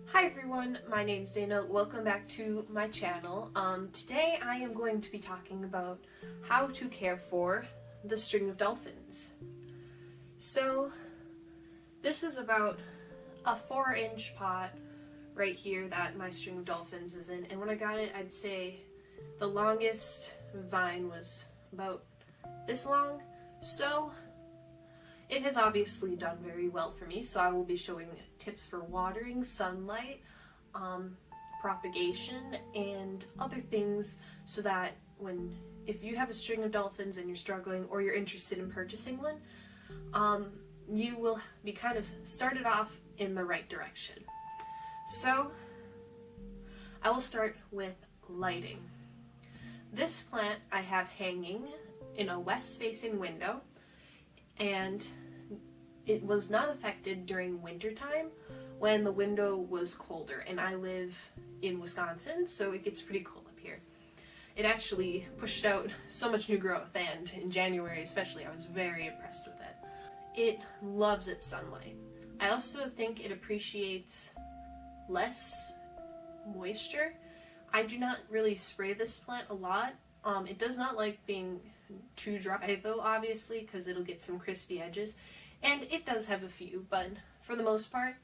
Hi everyone, my name's Dana. Welcome back to my channel. Today I am going to be talking about how to care for the string of dolphins. So this is about a 4-inch pot right here that my string of dolphins is in, and when I got it, I'd say the longest vine was about this long. So it has obviously done very well for me, so I will be showing tips for watering, sunlight, propagation, and other things so that if you have a string of dolphins and you're struggling or you're interested in purchasing one, you will be kind of started off in the right direction. So I will start with lighting. This plant I have hanging in a west-facing window, and it was not affected during wintertime when the window was colder, and I live in Wisconsin, so it gets pretty cold up here. It actually pushed out so much new growth, and in January especially, I was very impressed with it. It loves its sunlight. I also think it appreciates less moisture. I do not really spray this plant a lot. It does not like being too dry though, obviously, because it'll get some crispy edges, and it does have a few, but for the most part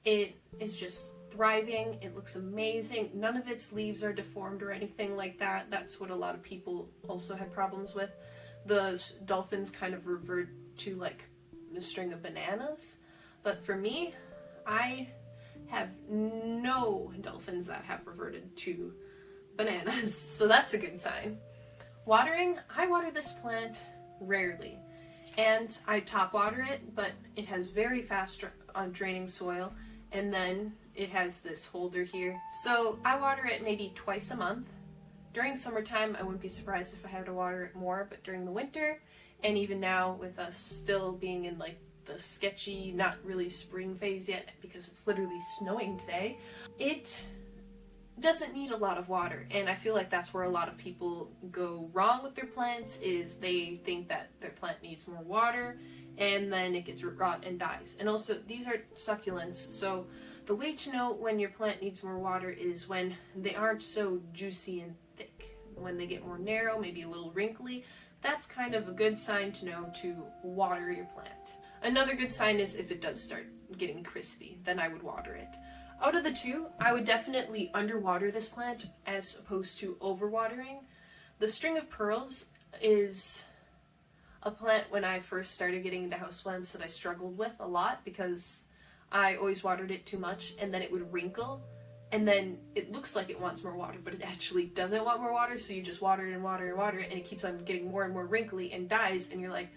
it is just thriving. It looks amazing. None of its leaves are deformed or anything like that. That's what a lot of people also had problems with. The dolphins kind of revert to like the string of bananas, but for me, I have no dolphins that have reverted to bananas, so that's a good sign. Watering, I water this plant rarely, and I top water it, but it has very fast draining soil, and then it has this holder here. So I water it maybe twice a month. During summertime, I wouldn't be surprised if I had to water it more, but during the winter, and even now with us still being in like the sketchy, not really spring phase yet because it's literally snowing today, it doesn't need a lot of water, and I feel like that's where a lot of people go wrong with their plants, is they think that their plant needs more water and then it gets rot and dies. And also, these are succulents, so the way to know when your plant needs more water is when they aren't so juicy and thick. When they get more narrow, maybe a little wrinkly, that's kind of a good sign to know to water your plant. Another good sign is if it does start getting crispy, then I would water it. Out of the two, I would definitely underwater this plant as opposed to overwatering. The string of pearls is a plant when I first started getting into houseplants that I struggled with a lot because I always watered it too much, and then it would wrinkle, and then it looks like it wants more water, but it actually doesn't want more water, so you just water it and water and water it, and it keeps on getting more and more wrinkly and dies, and you're like,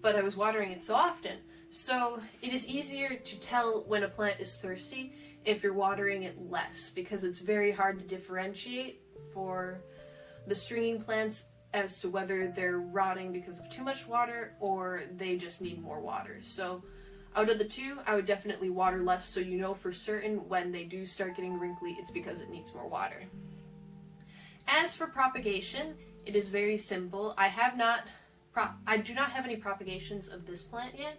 but I was watering it so often. So it is easier to tell when a plant is thirsty if you're watering it less, because it's very hard to differentiate for the stringing plants as to whether they're rotting because of too much water or they just need more water. So out of the two, I would definitely water less, so you know for certain when they do start getting wrinkly, it's because it needs more water. As for propagation, it is very simple. I do not have any propagations of this plant yet,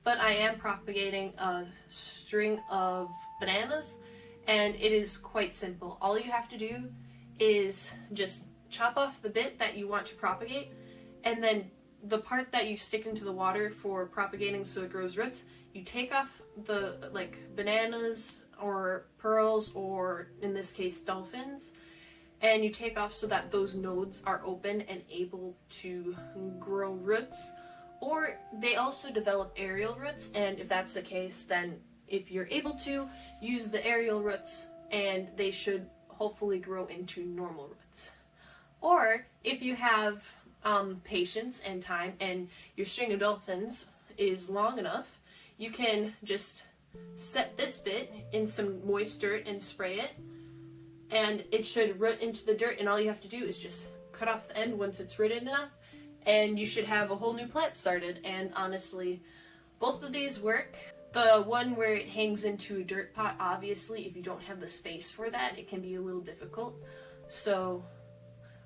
but I am propagating a string of bananas, and it is quite simple. All you have to do is just chop off the bit that you want to propagate, and then the part that you stick into the water for propagating so it grows roots, you take off the bananas or pearls, or in this case dolphins, and you take off so that those nodes are open and able to grow roots. Or they also develop aerial roots, and if that's the case, then if you're able to, use the aerial roots and they should hopefully grow into normal roots. Or if you have patience and time and your string of dolphins is long enough, you can just set this bit in some moist dirt and spray it, and it should root into the dirt, and all you have to do is just cut off the end once it's rooted enough, and you should have a whole new plant started. And honestly, both of these work. The one where it hangs into a dirt pot, obviously, if you don't have the space for that, it can be a little difficult. So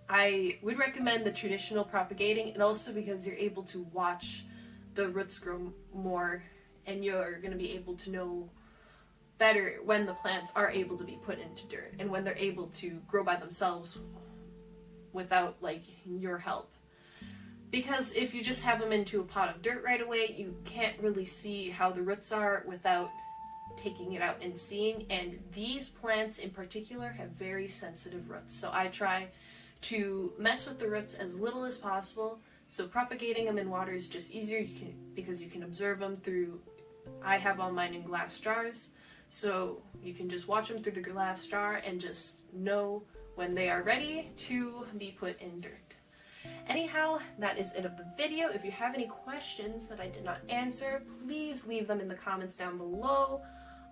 I would recommend the traditional propagating, and also because you're able to watch the roots grow more, and you're going to be able to know better when the plants are able to be put into dirt and when they're able to grow by themselves without like your help. Because if you just have them into a pot of dirt right away, you can't really see how the roots are without taking it out and seeing. And these plants in particular have very sensitive roots. So I try to mess with the roots as little as possible. So propagating them in water is just easier because you can observe them through, I have all mine in glass jars. So you can just watch them through the glass jar and just know when they are ready to be put in dirt. Anyhow, that is it of the video. If you have any questions that I did not answer, please leave them in the comments down below,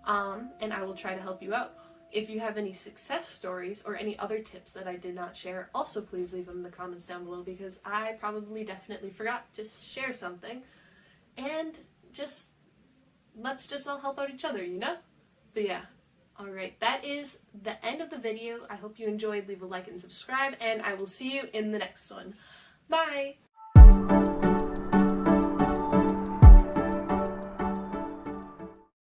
and I will try to help you out. If you have any success stories or any other tips that I did not share, also please leave them in the comments down below, because I probably definitely forgot to share something. And let's just all help out each other, you know? But yeah. Alright, that is the end of the video. I hope you enjoyed. Leave a like and subscribe, and I will see you in the next one. Bye!